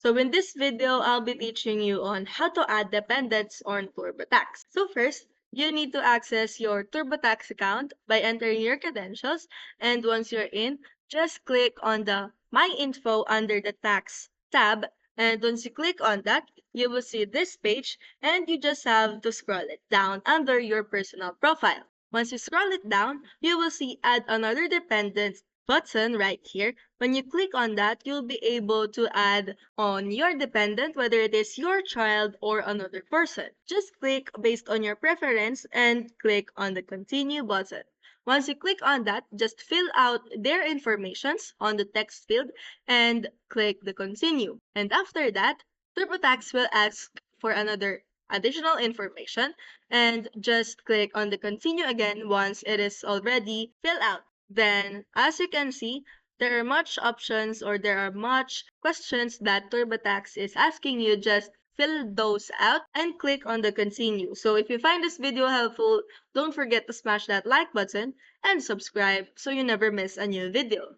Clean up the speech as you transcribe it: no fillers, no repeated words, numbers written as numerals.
So in this video, I'll be teaching you on how to add dependents on TurboTax. So first, you need to access your TurboTax account by entering your credentials, and once you're in, just click on the My Info under the Tax tab, and once you click on that, you will see this page, and you just have to scroll it down under your personal profile. Once you scroll it down, you will see Add Another Dependent button right here. When you click on that, you'll be able to add on your dependent, whether it is your child or another person. Just click based on your preference and click on the continue button. Once you click on that, just fill out their informations on the text field and click the continue. And after that, TurboTax will ask for another additional information and just click on the continue again once it is already filled out. Then, as you can see, there are much options or there are much questions that TurboTax is asking you. Just fill those out and click on the continue. So if you find this video helpful, don't forget to smash that like button and subscribe so you never miss a new video.